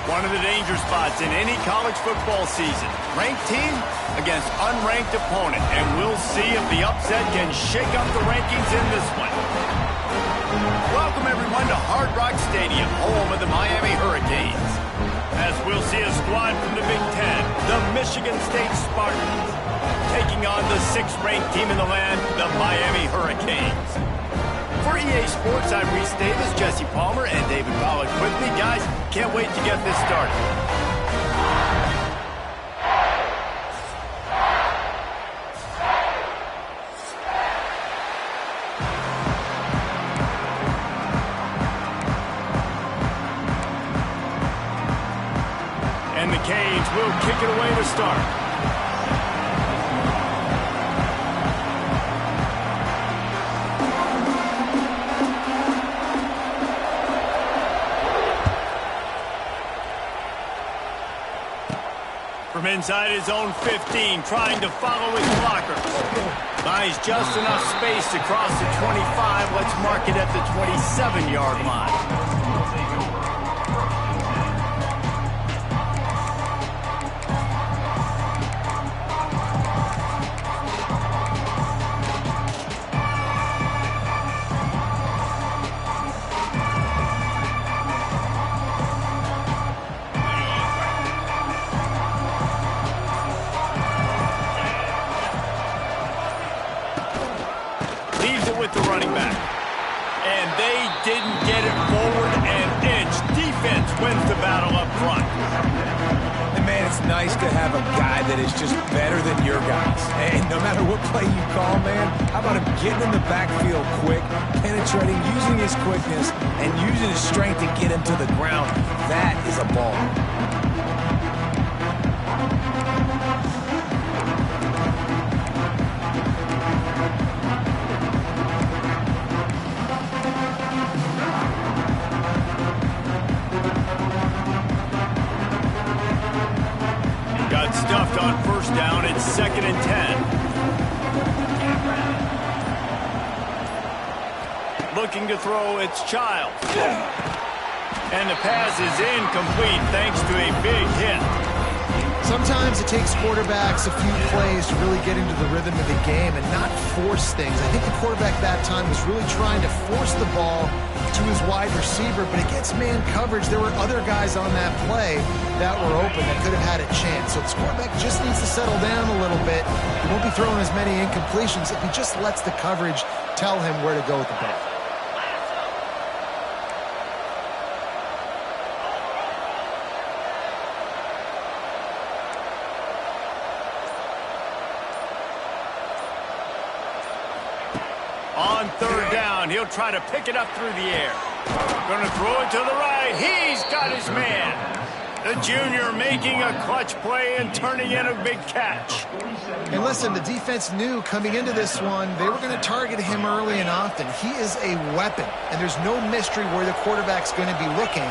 One of the danger spots in any college football season. Ranked team against unranked opponent. And we'll see if the upset can shake up the rankings in this one. Welcome, everyone, to Hard Rock Stadium, home of the Miami Hurricanes. As we'll see a squad from the Big Ten, the Michigan State Spartans, taking on the 6th-ranked team in the land, the Miami Hurricanes. For EA Sports, I'm Reese Davis, Jesse Palmer, and David Pollack with me. Guys, can't wait to get this started. And the Canes will kick it away to start. From inside his own 15, trying to follow his blockers. Buys just enough space to cross the 25. Let's mark it at the 27-yard line. With the running back. And they didn't get it forward an inch. Defense wins the battle up front. And man, it's nice to have a guy that is just better than your guys. And no matter what play you call, man, how about him getting in the backfield quick, penetrating, using his quickness, and using his strength to get him to the ground. That is a ball. Stuffed on first down. It's 2nd and 10. Looking to throw, it's Childs. And the pass is incomplete thanks to a big hit. Sometimes it takes quarterbacks a few plays to really get into the rhythm of the game and not force things. I think the quarterback that time was really trying to force the ball to his wide receiver, but against man coverage, there were other guys on that play that were open that could have had a chance. So this quarterback just needs to settle down a little bit. He won't be throwing as many incompletions if he just lets the coverage tell him where to go with the ball. On 3rd down, he'll try to pick it up through the air. Going to throw it to the right. He's got his man. The junior making a clutch play and turning in a big catch. And listen, the defense knew coming into this one, they were going to target him early and often. He is a weapon, and there's no mystery where the quarterback's going to be looking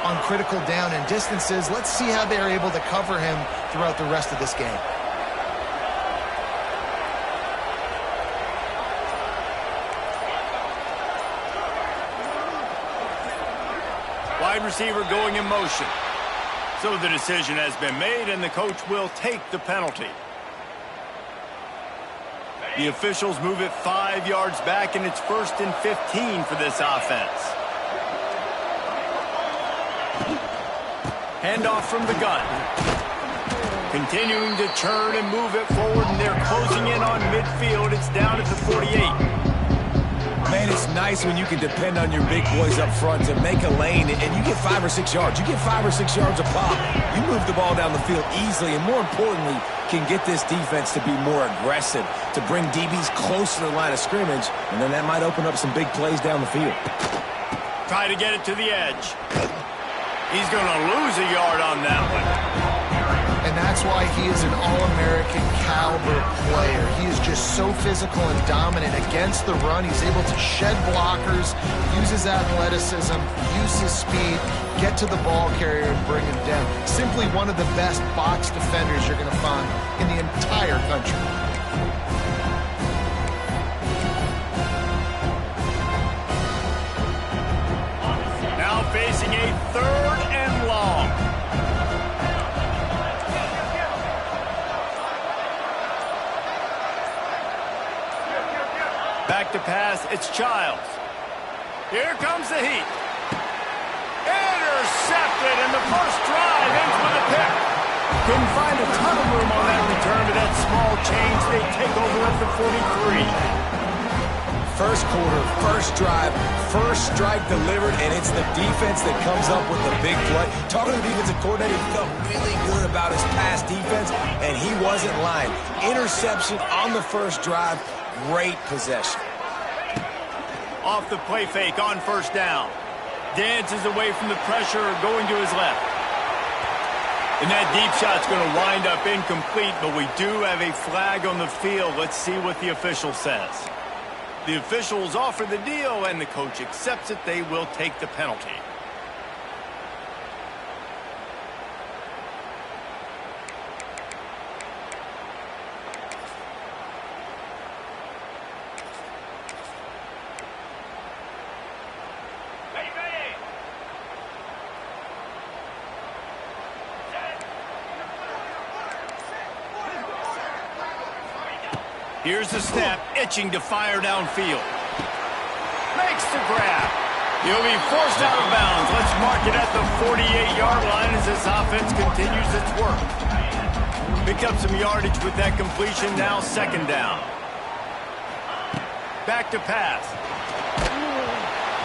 on critical down and distances. Let's see how they're able to cover him throughout the rest of this game. Wide receiver going in motion. So the decision has been made, and the coach will take the penalty. The officials move it 5 yards back, and it's 1st and 15 for this offense. Handoff from the gun. Continuing to churn and move it forward, and they're closing in on midfield. It's down at the 48. Man, it's nice when you can depend on your big boys up front to make a lane, and you get 5 or 6 yards. You get 5 or 6 yards a pop. You move the ball down the field easily, and more importantly, can get this defense to be more aggressive, to bring DBs close to the line of scrimmage, and then that might open up some big plays down the field. Try to get it to the edge. He's going to lose a yard on that one. And that's why he is an All-American caliber player. He is just so physical and dominant against the run. He's able to shed blockers, use his athleticism, use his speed, get to the ball carrier and bring him down. Simply one of the best box defenders you're going to find in the entire country. Now facing a 3rd and long. to pass. It's Childs. Here comes the heat. Intercepted, and the first drive ends with a pick. Couldn't find a ton of room on that return, but that small change, they take over at the 43. First quarter, first drive, first strike delivered, and it's the defense that comes up with the big play. Talking to the defensive coordinator, he felt really good about his pass defense, and he wasn't lying. Interception on the first drive, great possession. Off the play fake on first down. Dances away from the pressure, going to his left. And that deep shot's going to wind up incomplete, but we do have a flag on the field. Let's see what the official says. The officials offer the deal, and the coach accepts it. They will take the penalty. Here's the snap, itching to fire downfield. Makes the grab. He'll be forced out of bounds. Let's mark it at the 48-yard line as this offense continues its work. Picked up some yardage with that completion, now second down. Back to pass.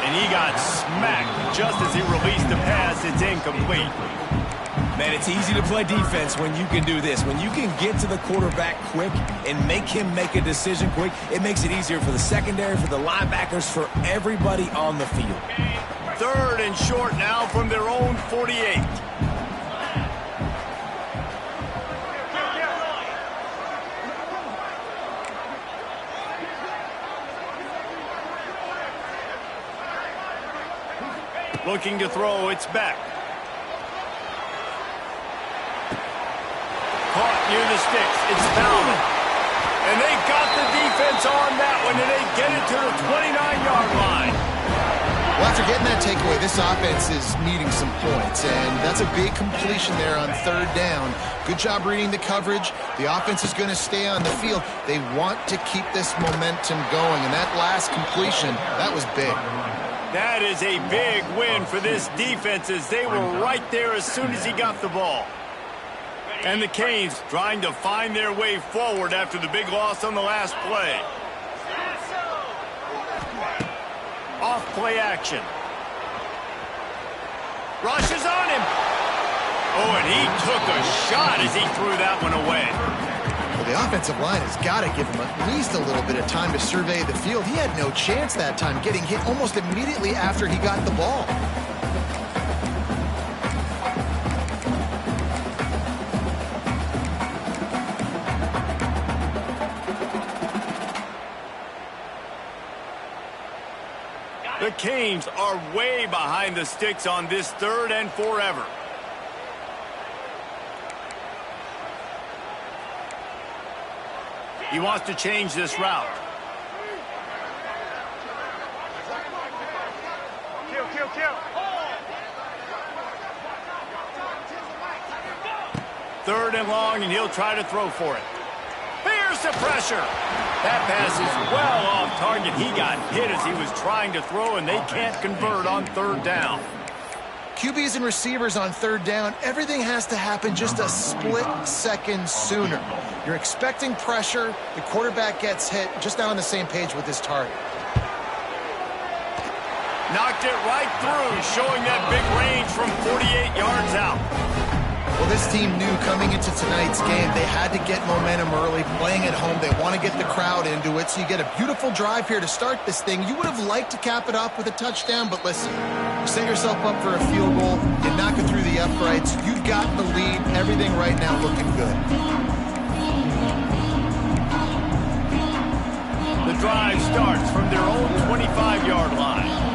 And he got smacked just as he released the pass. It's incomplete. Man, it's easy to play defense when you can do this. When you can get to the quarterback quick and make him make a decision quick, it makes it easier for the secondary, for the linebackers, for everybody on the field. Third and short now from their own 48. Looking to throw, it's back. Caught near the sticks. It's Bowman. And they got the defense on that one, and they get it to the 29-yard line. Well, after getting that takeaway, this offense is needing some points, and that's a big completion there on third down. Good job reading the coverage. The offense is going to stay on the field. They want to keep this momentum going, and that last completion, that was big. That is a big win for this defense as they were right there as soon as he got the ball. And the Canes trying to find their way forward after the big loss on the last play. Off play action. Rushes on him. Oh, and he took a shot as he threw that one away. Well, the offensive line has got to give him at least a little bit of time to survey the field. He had no chance that time, getting hit almost immediately after he got the ball. The Canes are way behind the sticks on this third and forever. He wants to change this route. Kill. Third and long, and he'll try to throw for it. Here's the pressure. That pass is well off target. He got hit as he was trying to throw, and they can't convert on third down. QBs and receivers on third down, everything has to happen just a split second sooner. You're expecting pressure, the quarterback gets hit, just not on the same page with his target. Knocked it right through, showing that big range from 48 yards out. Well, this team knew coming into tonight's game they had to get momentum early, playing at home. They want to get the crowd into it, so you get a beautiful drive here to start this thing. You would have liked to cap it off with a touchdown, but listen, you set yourself up for a field goal, you knock it through the uprights, you've got the lead, everything right now looking good. The drive starts from their own 25-yard line.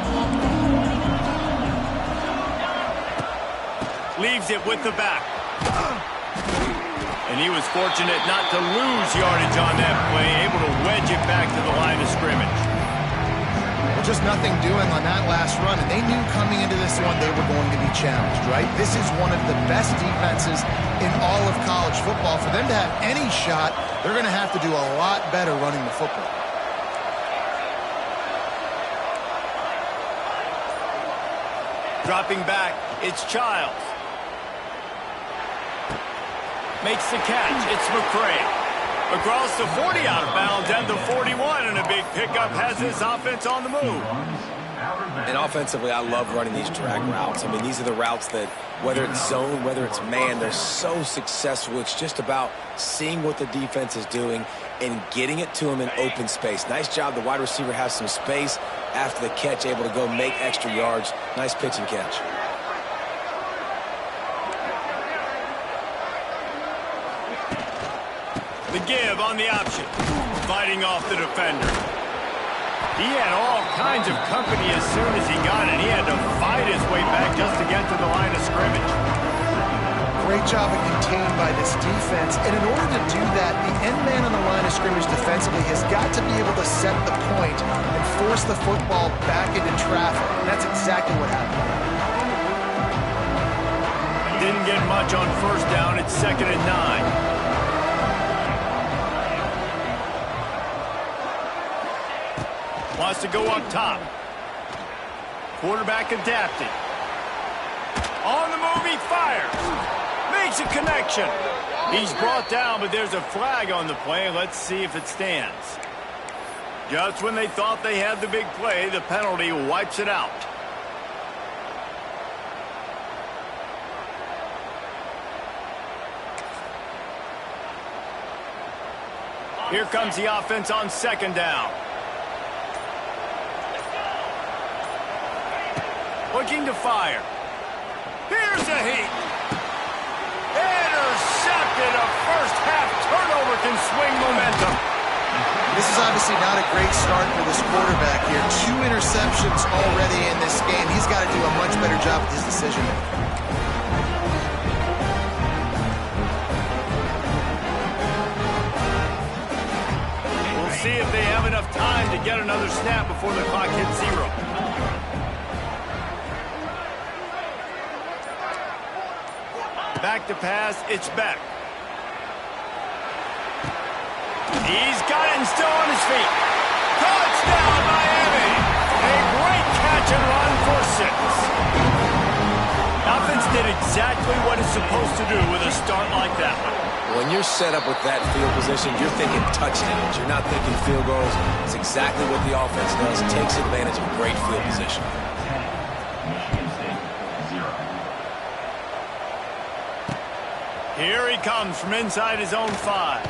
Leaves it with the back. And he was fortunate not to lose yardage on that play, able to wedge it back to the line of scrimmage. Well, just nothing doing on that last run, and they knew coming into this one they were going to be challenged, right? This is one of the best defenses in all of college football. For them to have any shot, they're going to have to do a lot better running the football. Dropping back, it's Childs. Makes the catch, it's McCray. Across the 40 out of bounds and the 41, and a big pickup has his offense on the move. And offensively, I love running these drag routes. I mean, these are the routes that, whether it's zone, whether it's man, they're so successful. It's just about seeing what the defense is doing and getting it to him in open space. Nice job. The wide receiver has some space after the catch, able to go make extra yards. Nice pitch and catch. The give on the option. Fighting off the defender. He had all kinds of company as soon as he got it. He had to fight his way back just to get to the line of scrimmage. Great job of contained by this defense. And in order to do that, the end man on the line of scrimmage defensively has got to be able to set the point and force the football back into traffic. And that's exactly what happened. Didn't get much on first down. It's 2nd and 9. Wants to go up top. Quarterback adapted. On the move, he fires. Makes a connection. He's brought down, but there's a flag on the play. Let's see if it stands. Just when they thought they had the big play, the penalty wipes it out. Here comes the offense on 2nd down. Looking to fire. Here's a heat. Intercepted. A first half turnover can swing momentum. This is obviously not a great start for this quarterback here. 2 interceptions already in this game. He's got to do a much better job with his decision. We'll see if they have enough time to get another snap before the clock hits 0. Back to pass, it's Beck. He's got it and still on his feet. Touchdown, Miami! A great catch and run for 6. Offense did exactly what it's supposed to do with a start like that. When you're set up with that field position, you're thinking touchdowns. You're not thinking field goals. It's exactly what the offense does. It takes advantage of great field position. Here he comes from inside his own 5.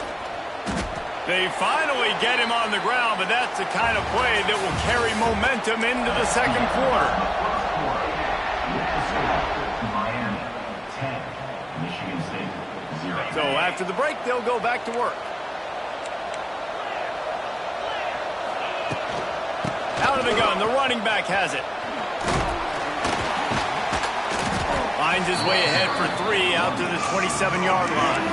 They finally get him on the ground, but that's the kind of play that will carry momentum into the 2nd quarter. So after the break, they'll go back to work. Out of the gun, the running back has it. Finds his way ahead for 3 out to the 27-yard line.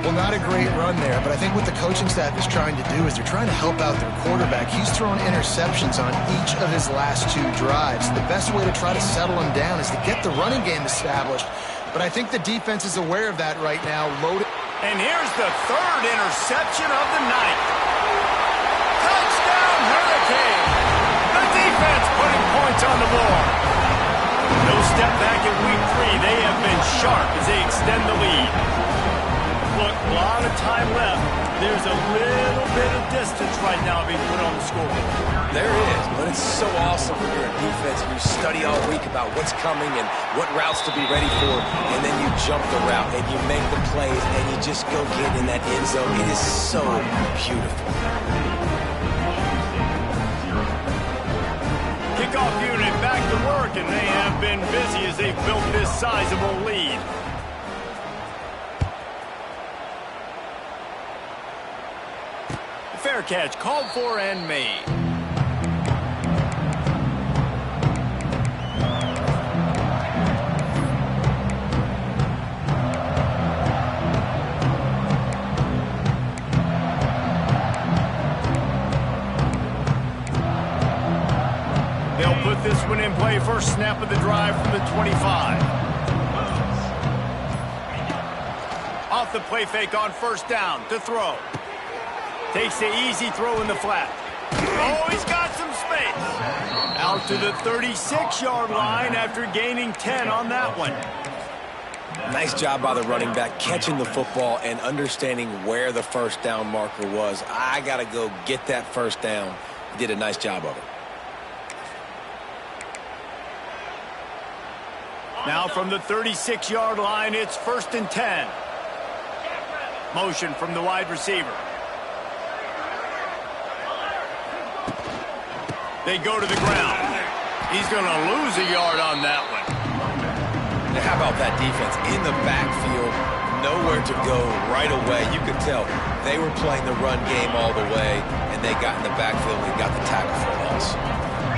Well, not a great run there, but I think what the coaching staff is trying to do is they're trying to help out their quarterback. He's thrown interceptions on each of his last 2 drives. The best way to try to settle him down is to get the running game established. But I think the defense is aware of that right now. Loaded. And here's the 3rd interception of the night. Touchdown, Hurricane! The defense putting points on the board. No step back in week 3. They have been sharp as they extend the lead. Look, a lot of time left. There's a little bit of distance right now being put on the scoreboard. There is, but it's so awesome when you're a defense and you study all week about what's coming and what routes to be ready for, and then you jump the route and you make the plays and you just go get in that end zone. It is so beautiful. Kickoff unit back to work, and they have been busy as they've built this sizable lead. Fair catch called for and made. They'll put this one in play. First snap of the drive from the 25. Off the play fake on first down to throw. Takes the easy throw in the flat. Oh, he's got some space. Out to the 36-yard line after gaining 10 on that one. Nice job by the running back, catching the football and understanding where the first down marker was. I got to go get that first down. He did a nice job of it. Now from the 36-yard line, it's 1st and 10. Motion from the wide receiver. They go to the ground. He's going to lose a yard on that one. Now, how about that defense in the backfield? Nowhere to go right away. You could tell they were playing the run game all the way, and they got in the backfield and got the tackle for a loss.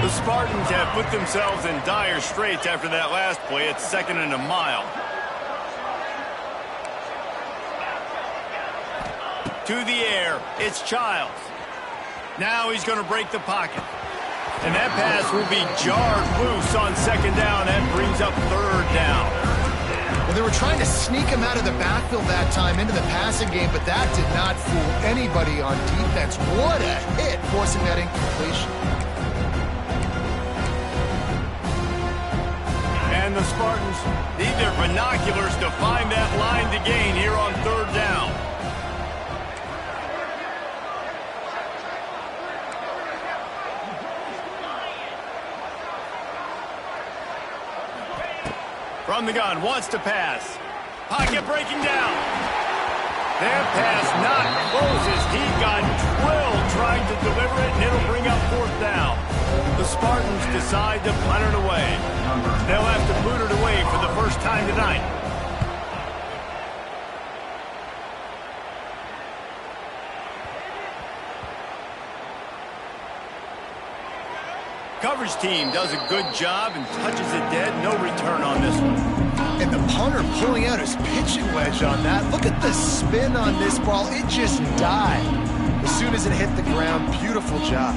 The Spartans have put themselves in dire straits after that last play. It's 2nd and a mile. To the air, it's Childs. Now he's going to break the pocket. And that pass will be jarred loose on 2nd down. That brings up 3rd down. Well, they were trying to sneak him out of the backfield that time into the passing game, but that did not fool anybody on defense. What a hit, forcing that incompletion. And the Spartans need their binoculars to find that line to gain here on 3rd down. From the gun, wants to pass. Pocket breaking down. That pass not closes. He got drilled trying to deliver it, and it'll bring up 4th down. The Spartans decide to punt it away. They'll have to boot it away for the first time tonight. Coverage team does a good job and touches it dead. No return on this one. And the punter pulling out his pitching wedge on that. Look at the spin on this ball. It just died as soon as it hit the ground. Beautiful job.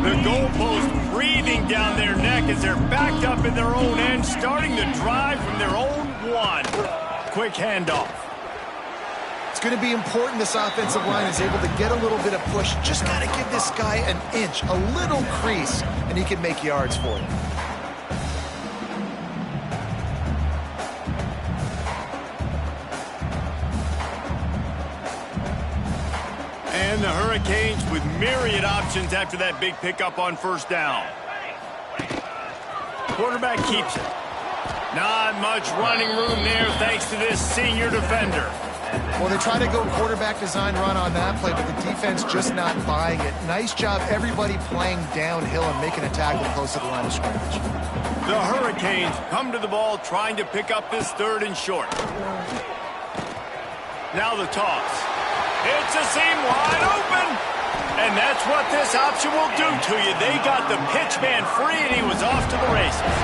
The goalpost breathing down their neck as they're backed up in their own end, starting the drive from their own 1. Quick handoff. It's going to be important this offensive line is able to get a little bit of push. Just got to give this guy an inch, a little crease, and he can make yards for you. And the Hurricanes with myriad options after that big pickup on 1st down. Quarterback keeps it. Not much running room there thanks to this senior defender. Well, they try to go quarterback design run on that play, but the defense just not buying it. Nice job, everybody playing downhill and making a tackle close to the line of scrimmage. The Hurricanes come to the ball trying to pick up this 3rd and short. Now the toss. It's a seam wide open. And that's what this option will do to you. They got the pitch man free, and he was off to the races.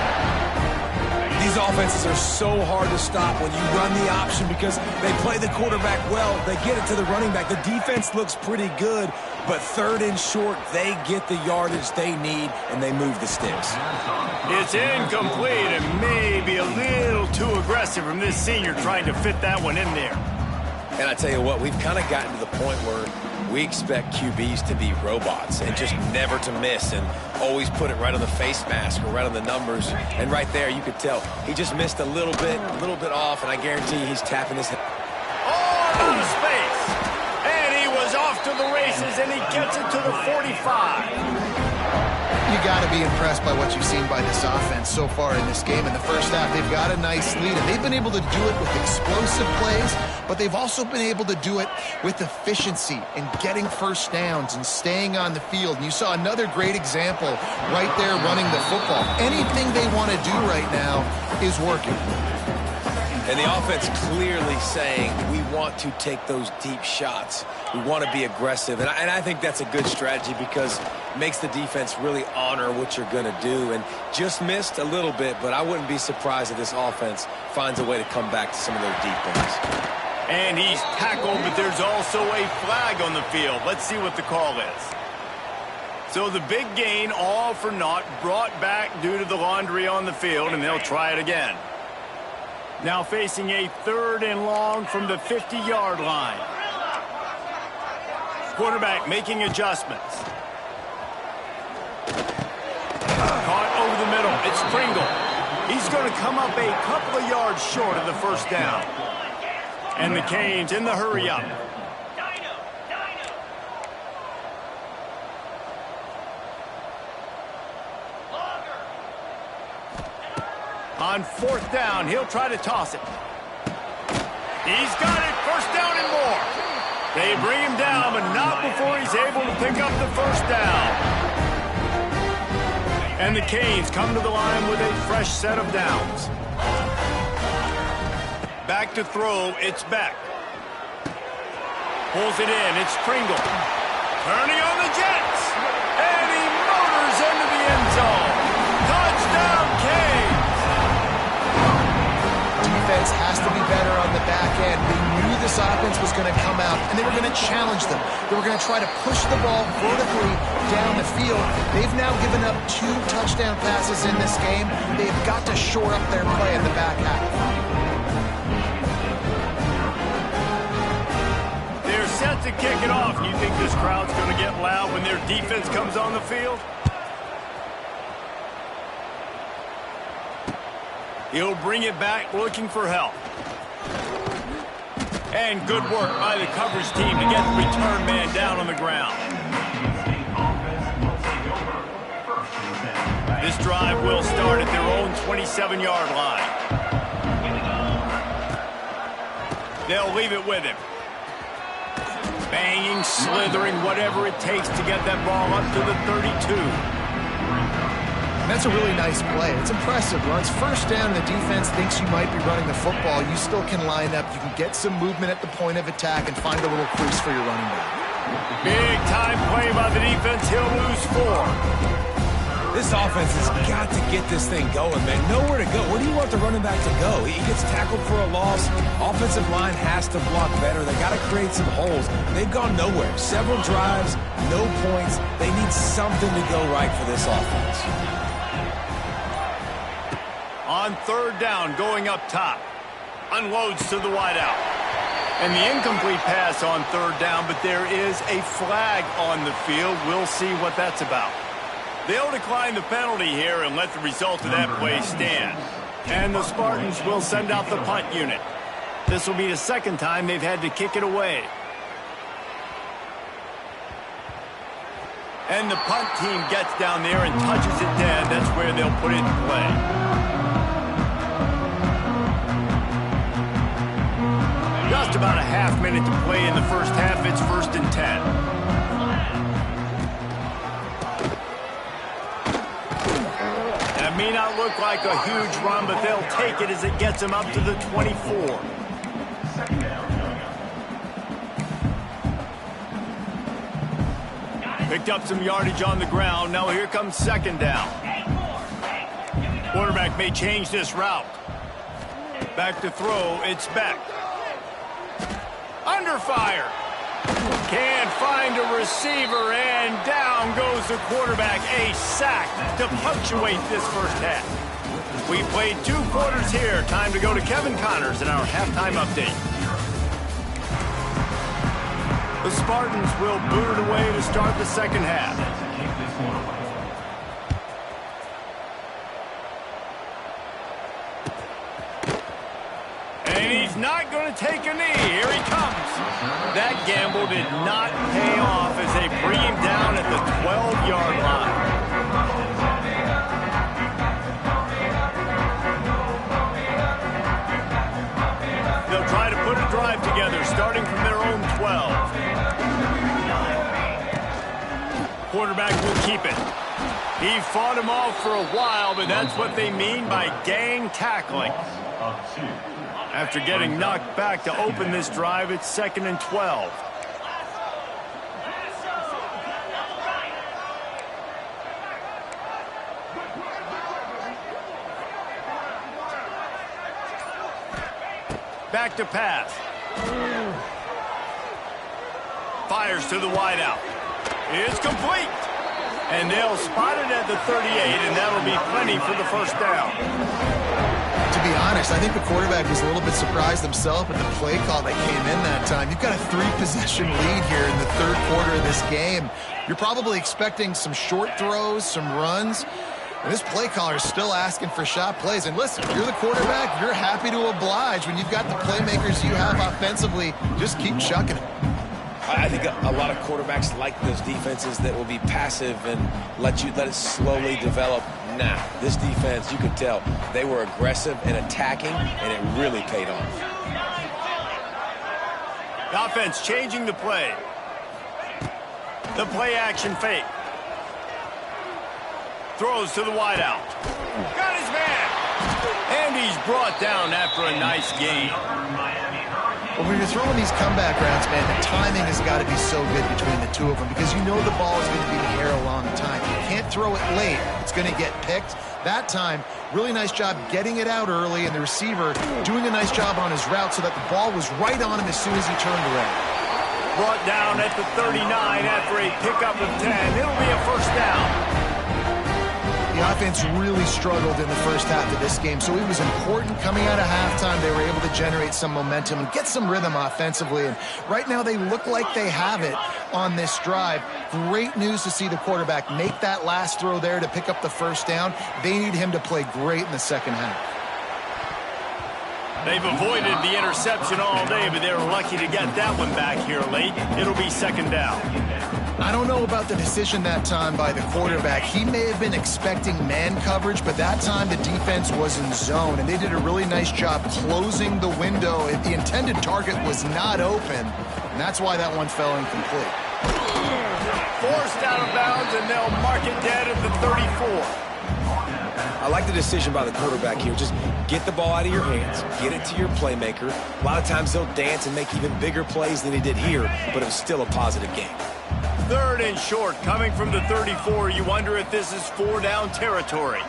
These offenses are so hard to stop when you run the option because they play the quarterback well. They get it to the running back. The defense looks pretty good, but 3rd and short, they get the yardage they need, and they move the sticks. It's incomplete and maybe a little too aggressive from this senior trying to fit that one in there. And I tell you what, we've kind of gotten to the point where we expect QBs to be robots and just never to miss and always put it right on the face mask or right on the numbers. And right there, you could tell he just missed a little bit off, and I guarantee he's tapping his head. Oh, out of space. And he was off to the races, and he gets it to the 45. You got to be impressed by what you've seen by this offense so far in this game. In the first half, they've got a nice lead, and they've been able to do it with explosive plays, but they've also been able to do it with efficiency and getting first downs and staying on the field. And you saw another great example right there running the football. Anything they want to do right now is working. And the offense clearly saying, we want to take those deep shots. We want to be aggressive. And I think that's a good strategy because it makes the defense really honor what you're going to do. And just missed a little bit, but I wouldn't be surprised if this offense finds a way to come back to some of those deep ones. And he's tackled, but there's also a flag on the field. Let's see what the call is. So the big gain, all for naught, brought back due to the laundry on the field, and they'll try it again. Now facing a 3rd and long from the 50-yard line. Quarterback making adjustments. Caught over the middle. It's Pringle. He's going to come up a couple of yards short of the first down. And the Canes in the hurry-up. On fourth down, he'll try to toss it. He's got it. First down and more. They bring him down, but not before he's able to pick up the first down. And the Canes come to the line with a fresh set of downs. Back to throw, it's Beck. Pulls it in, it's Pringle. Turning on the Jets. And he motors into the end zone. Touchdown, Canes. Defense has to be better on the back end. They knew this offense was going to come out, and they were going to challenge them. They were going to try to push the ball vertically down the field. They've now given up 2 touchdown passes in this game. They've got to shore up their play in the back half. They're set to kick it off. You think this crowd's going to get loud when their defense comes on the field? He'll bring it back looking for help. And good work by the coverage team to get the return man down on the ground. This drive will start at their own 27-yard line. They'll leave it with him. Banging, slithering, whatever it takes to get that ball up to the 32. That's a really nice play. It's impressive. When it's first down and the defense thinks you might be running the football, you still can line up. You can get some movement at the point of attack and find a little crease for your running back. Big time play by the defense. He'll lose 4. This offense has got to get this thing going, man. Nowhere to go. Where do you want the running back to go? He gets tackled for a loss. Offensive line has to block better. They got to create some holes. They've gone nowhere. Several drives, no points. They need something to go right for this offense. On third down, going up top. Unloads to the wideout. And the incomplete pass on third down, but there is a flag on the field. We'll see what that's about. They'll decline the penalty here and let the result of that play stand. And the Spartans will send out the punt unit. This will be the second time they've had to kick it away. And the punt team gets down there and touches it dead. That's where they'll put it in play. Just about a half minute to play in the first half. It's 1st and 10. That may not look like a huge run, but they'll take it as it gets them up to the 24. Picked up some yardage on the ground. Now here comes second down. Quarterback may change this route. Back to throw. It's Beck. Under fire. Can't find a receiver, and down goes the quarterback. A sack to punctuate this first half. We played 2 quarters here. Time to go to Kevin Connors in our halftime update. The Spartans will boot it away to start the second half. And he's not going to take a knee. Here he comes. That gamble did not pay off as they bring him down at the 12-yard line. They'll try to put a drive together, starting from their own 12. Quarterback will keep it. He fought him off for a while, but that's what they mean by gang tackling. After getting knocked back to open this drive, it's 2nd and 12. Back to pass. Fires to the wideout. It's complete. And they'll spot it at the 38, and that'll be plenty for the first down. To be honest, I think the quarterback was a little bit surprised himself at the play call that came in that time. You've got a 3-possession lead here in the third quarter of this game. You're probably expecting some short throws, some runs. And this play caller is still asking for shot plays. And listen, if you're the quarterback, you're happy to oblige. When you've got the playmakers you have offensively, just keep chucking it. I think a lot of quarterbacks like those defenses that will be passive and let it slowly develop. Nah, this defense, you could tell, they were aggressive and attacking, and it really paid off. The offense changing the play. The play action fake. Throws to the wideout. Got his man. And he's brought down after a nice gain. Well, when you're throwing these comeback routes, man, the timing has got to be so good between the two of them because you know the ball is going to be in the air a long time. You can't throw it late. It's going to get picked. That time, really nice job getting it out early, and the receiver doing a nice job on his route so that the ball was right on him as soon as he turned around. Brought down at the 39 after a pickup of 10. It'll be a first down. The offense really struggled in the first half of this game, so it was important coming out of halftime. They were able to generate some momentum and get some rhythm offensively, and right now they look like they have it on this drive. Great news to see the quarterback make that last throw there to pick up the first down. They need him to play great in the second half. They've avoided the interception all day, but they were lucky to get that one back here late. It'll be second down. I don't know about the decision that time by the quarterback. He may have been expecting man coverage, but that time the defense was in zone, and they did a really nice job closing the window. If the intended target was not open, and that's why that one fell incomplete. Forced out of bounds, and they'll mark it dead at the 34. I like the decision by the quarterback here. Just get the ball out of your hands, get it to your playmaker. A lot of times he'll dance and make even bigger plays than he did here, but it was still a positive game. Third and short, coming from the 34. You wonder if this is 4-down territory.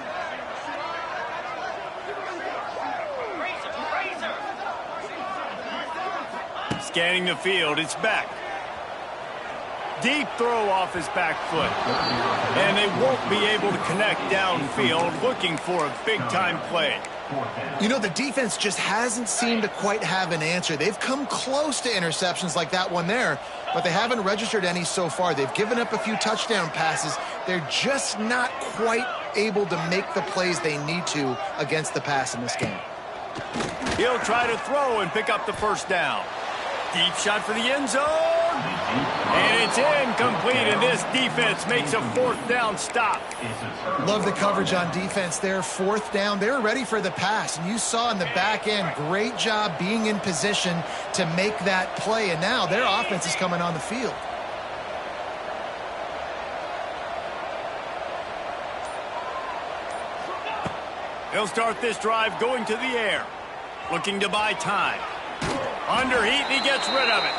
Scanning the field, it's back. Deep throw off his back foot. And they won't be able to connect downfield, looking for a big-time play. You know, the defense just hasn't seemed to quite have an answer. They've come close to interceptions like that one there, but they haven't registered any so far. They've given up a few touchdown passes. They're just not quite able to make the plays they need to against the pass in this game. He'll try to throw and pick up the first down. Deep shot for the end zone. And it's incomplete, and this defense makes a fourth down stop. Love the coverage on defense there. Fourth down. They were ready for the pass, and you saw in the back end, great job being in position to make that play, and now their offense is coming on the field. They'll start this drive going to the air, looking to buy time. Under heat, and he gets rid of it.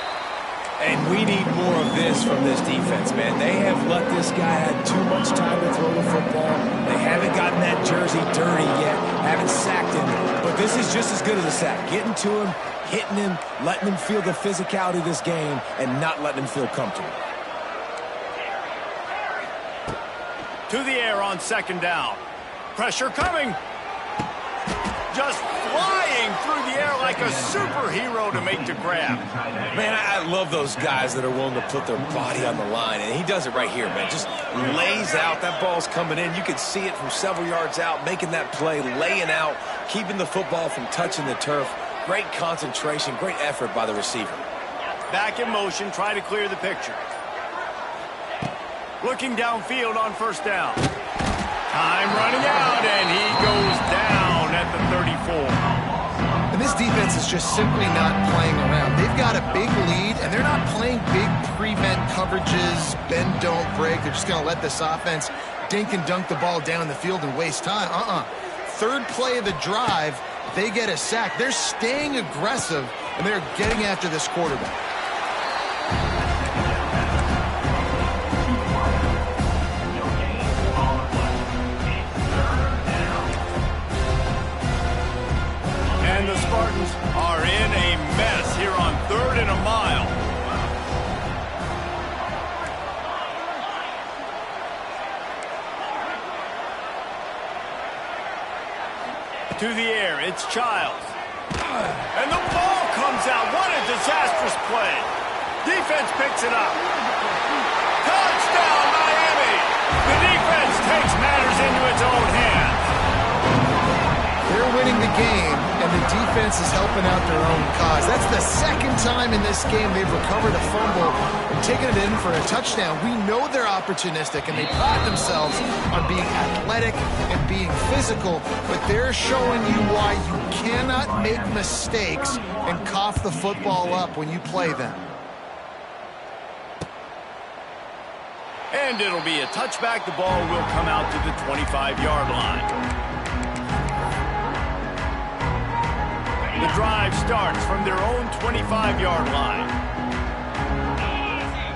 And we need more of this from this defense, man. They have let this guy have too much time to throw the football. They haven't gotten that jersey dirty yet, haven't sacked him. But this is just as good as a sack. Getting to him, hitting him, letting him feel the physicality of this game, and not letting him feel comfortable. To the air on second down. Pressure coming. Just flying through the air like a superhero to make the grab. Man, I love those guys that are willing to put their body on the line, and he does it right here, man. Just lays out. That ball's coming in. You can see it from several yards out, making that play, laying out, keeping the football from touching the turf. Great concentration, great effort by the receiver. Back in motion, try to clear the picture. Looking downfield on first down. Time running out, and he goes down at the 34. And this defense is just simply not playing around. They've got a big lead, and they're not playing big prevent coverages, bend, don't break. They're just going to let this offense dink and dunk the ball down the field and waste time. Third play of the drive, they get a sack. They're staying aggressive, and they're getting after this quarterback. And the Spartans are in a mess here on 3rd and a mile. to the air. It's Childs. And the ball comes out. What a disastrous play. Defense picks it up. Touchdown, Miami. The defense takes matters into its own hands. They're winning the game, and the defense is helping out their own cause. That's the second time in this game they've recovered a fumble and taken it in for a touchdown. We know they're opportunistic, and they pride themselves on being athletic and being physical, but they're showing you why you cannot make mistakes and cough the football up when you play them. And it'll be a touchback. The ball will come out to the 25-yard line. The drive starts from their own 25-yard line.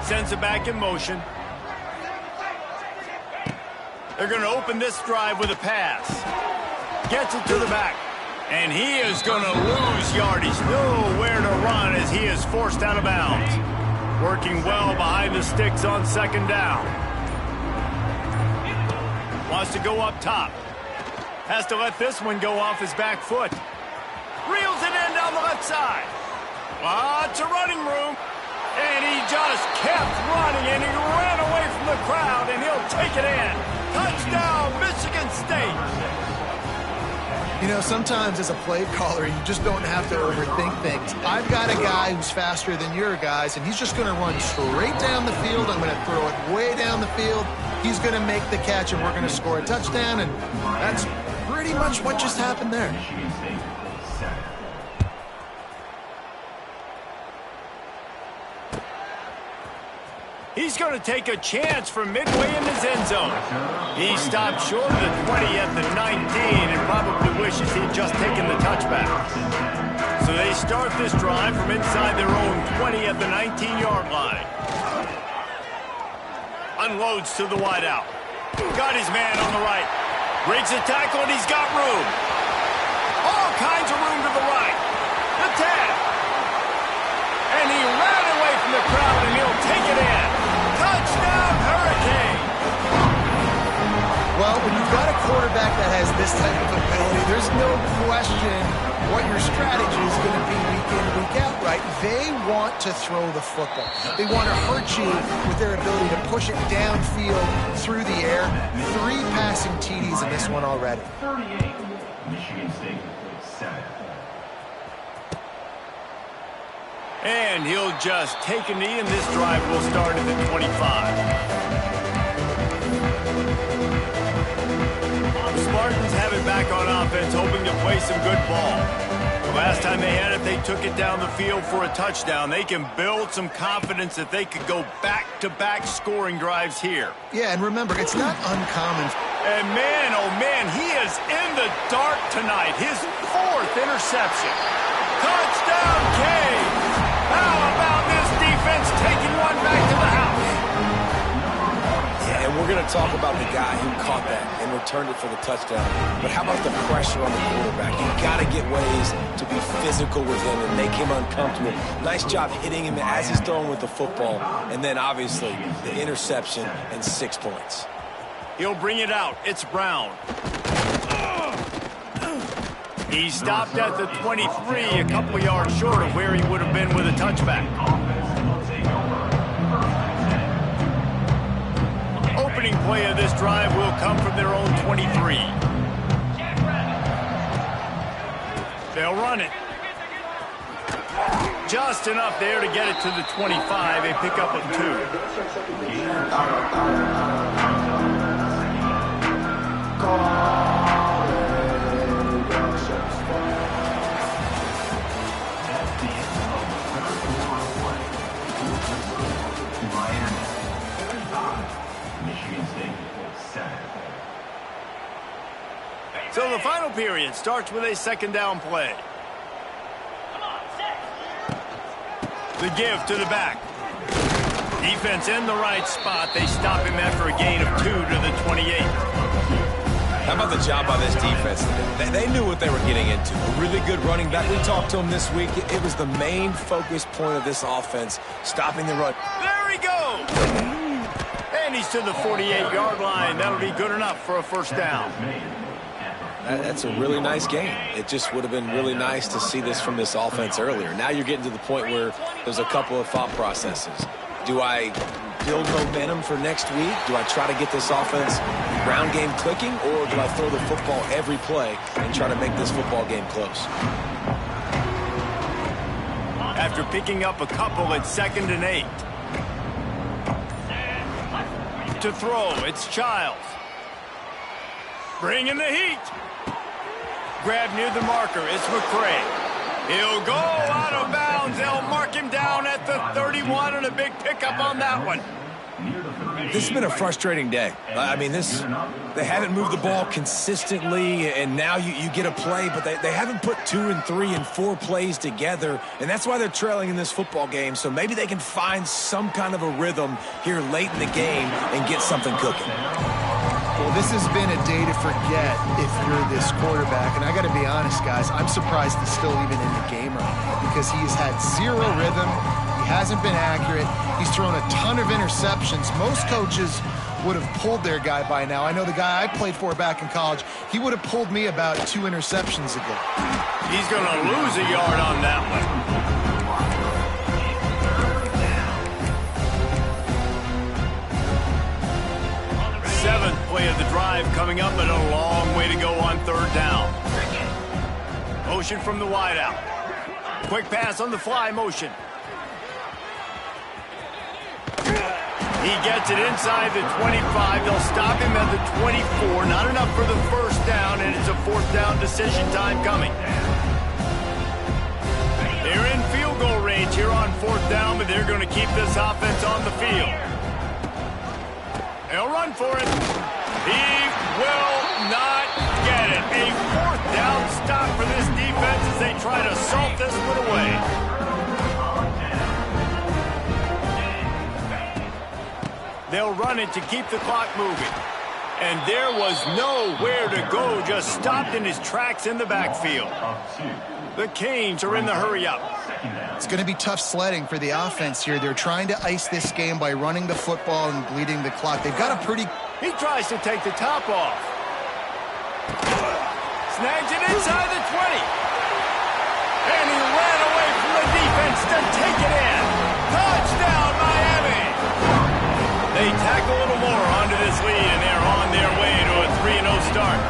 Sends it back in motion. They're going to open this drive with a pass. Gets it to the back. And he is going to lose yardage. Nowhere to run as he is forced out of bounds. Working well behind the sticks on second down. Wants to go up top. Has to let this one go off his back foot. Reels it in down the left side. Lots of running room. And he just kept running, and he ran away from the crowd, and he'll take it in. Touchdown, Michigan State. You know, sometimes as a play caller, you just don't have to overthink things. I've got a guy who's faster than your guys, and he's just going to run straight down the field. I'm going to throw it way down the field. He's going to make the catch, and we're going to score a touchdown, and that's pretty much what just happened there. He's going to take a chance from midway in his end zone. He stopped short of the 20 at the 19 and probably wishes he'd just taken the touchback. So they start this drive from inside their own 20 at the 19-yard line. Unloads to the wideout. Got his man on the right. Breaks the tackle, and he's got room. All kinds of room to the right. The 10. And he ran away from the crowd, and he'll take it in. Touchdown, Hurricane! Well, when you've got a quarterback that has this type of ability, there's no question what your strategy is going to be week in, week out, right? They want to throw the football. They want to hurt you with their ability to push it downfield through the air. 3 passing TDs in this one already. 38, Michigan State, 7. And he'll just take a knee, and this drive will start at the 25. The Spartans have it back on offense, hoping to play some good ball. The last time they had it, they took it down the field for a touchdown. They can build some confidence that they could go back-to-back scoring drives here. Yeah, and remember, it's not uncommon. And man, oh man, he is in the dark tonight. His 4th interception. Touchdown, Canes! How about this defense taking one back to the house? Yeah, and we're going to talk about the guy who caught that and returned it for the touchdown. But how about the pressure on the quarterback? You've got to get ways to be physical with him and make him uncomfortable. Nice job hitting him as he's throwing with the football. And then, obviously, the interception and 6 points. He'll bring it out. It's Brown. He stopped at the 23, a couple yards short of where he would have been with a touchback. Opening play of this drive will come from their own 23. They'll run it. Just enough there to get it to the 25. They pick up a 2. So the final period starts with a second down play. The give to the back. Defense in the right spot. They stop him after a gain of 2 to the 28. How about the job by this defense? They knew what they were getting into. A really good running back. We talked to him this week. It was the main focus point of this offense, stopping the run. There he goes! And he's to the 48-yard line. That'll be good enough for a first down. That's a really nice game. It just would have been really nice to see this from this offense earlier. Now you're getting to the point where there's a couple of thought processes. Do I build momentum for next week? Do I try to get this offense ground game clicking, or do I throw the football every play and try to make this football game close? After picking up a couple, it's 2nd and 8. To throw, it's Childs. Bringing the heat. Grab near the marker, it's McCray. He'll go out of bounds. They'll mark him down at the 31, and a big pickup on that one. This has been a frustrating day. I mean, they haven't moved the ball consistently, and now you get a play, but they haven't put 2 and 3 and 4 plays together, and that's why they're trailing in this football game. So maybe they can find some kind of a rhythm here late in the game and get something cooking. Well, this has been a day to forget if you're this quarterback. And I got to be honest, guys, I'm surprised he's still even in the game right now because he has had zero rhythm. He hasn't been accurate. He's thrown a ton of interceptions. Most coaches would have pulled their guy by now. I know the guy I played for back in college, he would have pulled me about 2 interceptions ago. He's going to lose a yard on that one. 7th play of the drive coming up, but a long way to go on 3rd down. Motion from the wideout. Quick pass on the fly motion. He gets it inside the 25. They'll stop him at the 24. Not enough for the 1st down, and it's a 4th down decision time coming. They're in field goal range here on 4th down, but they're going to keep this offense on the field. He'll run for it. He will not get it. A 4th down stop for this defense as they try to salt this one away. They'll run it to keep the clock moving. And there was nowhere to go, just stopped in his tracks in the backfield. The Canes are in the hurry-up. It's going to be tough sledding for the offense here. They're trying to ice this game by running the football and bleeding the clock. They've got a pretty... He tries to take the top off. Snags it inside the 20. And he ran away from the defense to take it in. Touchdown, Miami! They tack a little more onto this lead, and they're on their way to a 3-0 start.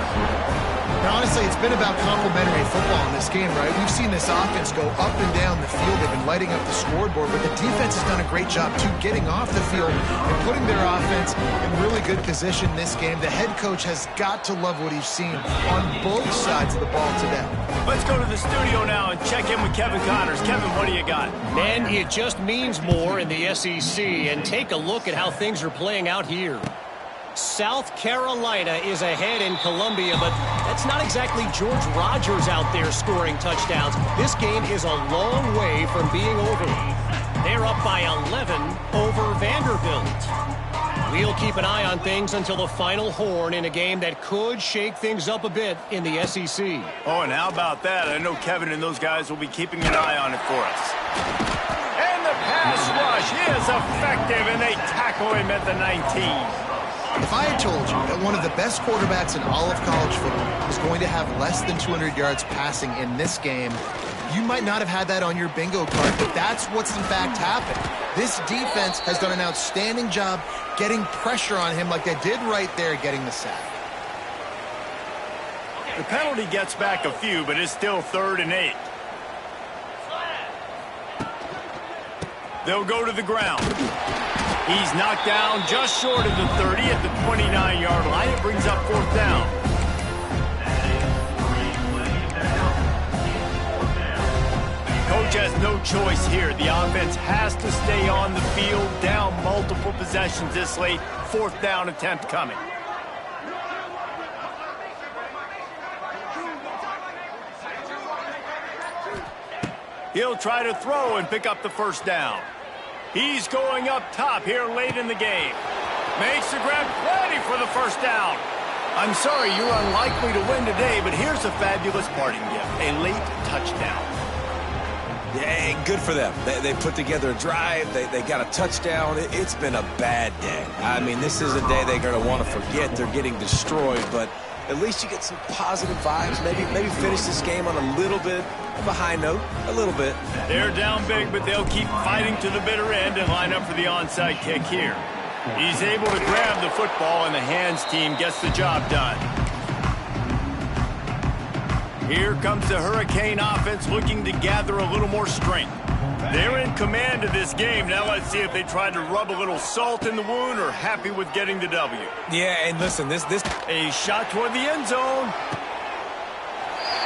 Now, honestly, it's been about complementary football in this game, right? We've seen this offense go up and down the field. They've been lighting up the scoreboard, but the defense has done a great job, too, getting off the field and putting their offense in really good position in this game. The head coach has got to love what he's seen on both sides of the ball today. Let's go to the studio now and check in with Kevin Connors. Kevin, what do you got? Man, it just means more in the SEC, and take a look at how things are playing out here. South Carolina is ahead in Columbia, but that's not exactly George Rogers out there scoring touchdowns. This game is a long way from being over. They're up by 11 over Vanderbilt. We'll keep an eye on things until the final horn in a game that could shake things up a bit in the SEC. Oh, and how about that? I know Kevin and those guys will be keeping an eye on it for us. And the pass rush is effective, and they tackle him at the 19. If I had told you that one of the best quarterbacks in all of college football was going to have less than 200 yards passing in this game, you might not have had that on your bingo card, but that's what's in fact happened. This defense has done an outstanding job getting pressure on him like they did right there getting the sack. The penalty gets back a few, but it's still 3rd and 8. They'll go to the ground. He's knocked down just short of the 30 at the 29-yard line. It brings up 4th down. Coach has no choice here. The offense has to stay on the field, down multiple possessions this late. 4th down attempt coming. He'll try to throw and pick up the 1st down. He's going up top here late in the game. Makes the grab, ready for the 1st down. I'm sorry, you're unlikely to win today, but here's a fabulous parting gift, a late touchdown. Yeah, good for them. They put together a drive. They got a touchdown. It's been a bad day. I mean, this is a day they're going to want to forget. They're getting destroyed, but at least you get some positive vibes. Maybe finish this game on a little bit of a high note, a little bit. They're down big, but they'll keep fighting to the bitter end and line up for the onside kick here. He's able to grab the football, and the hands team gets the job done. Here comes the Hurricane offense looking to gather a little more strength. They're in command of this game. Now let's see if they try to rub a little salt in the wound or happy with getting the W. Yeah, and listen, this A shot toward the end zone.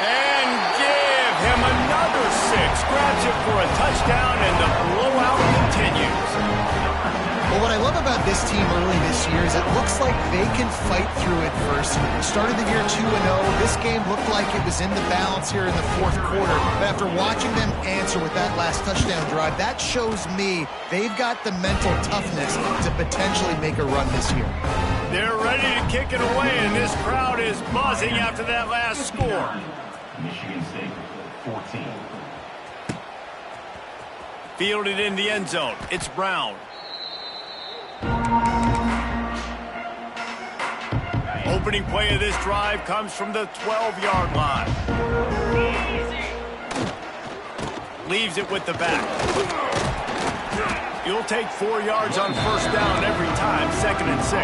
And give him another 6. Grabs it for a touchdown, and the blowout continues. Well, what I love about this team early this year is it looks like they can fight through adversity. Started the year 2-0. This game looked like it was in the balance here in the fourth quarter. But after watching them answer with that last touchdown drive, that shows me they've got the mental toughness to potentially make a run this year. They're ready to kick it away, and this crowd is buzzing after that last score. Michigan State, 14. Fielded in the end zone. It's Brown. Opening play of this drive comes from the 12-yard line. Leaves it with the back. You'll take 4 yards on first down every time, 2nd and 6.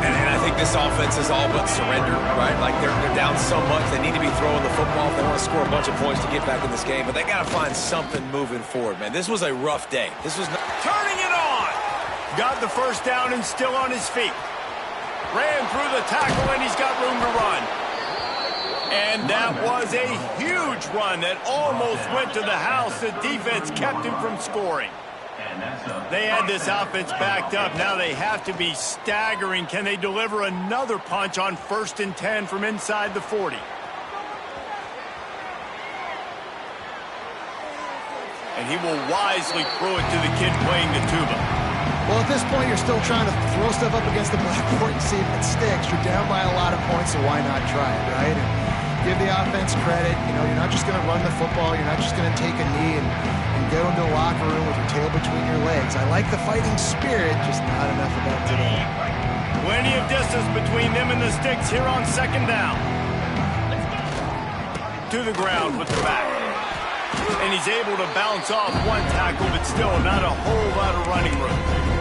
And I think this offense is all but surrendered, right? Like they're down so much, they need to be throwing the football if they want to score a bunch of points to get back in this game. But they got to find something moving forward, man. This was a rough day. This was Turning it on. Got the first down and still on his feet. Ran through the tackle, and he's got room to run. And that was a huge run that almost went to the house. The defense kept him from scoring. They had this offense backed up. Now they have to be staggering. Can they deliver another punch on 1st and 10 from inside the 40? And he will wisely throw it to the kid playing the tuba. Well, at this point, you're still trying to throw stuff up against the blackboard and see if it sticks. You're down by a lot of points, so why not try it, right? And give the offense credit. You know, you're not just going to run the football. You're not just going to take a knee and go into the locker room with your tail between your legs. I like the fighting spirit, just not enough of that today. Plenty of distance between them and the sticks here on 2nd down. To the ground with the back. And he's able to bounce off one tackle, but still not a whole lot of running room.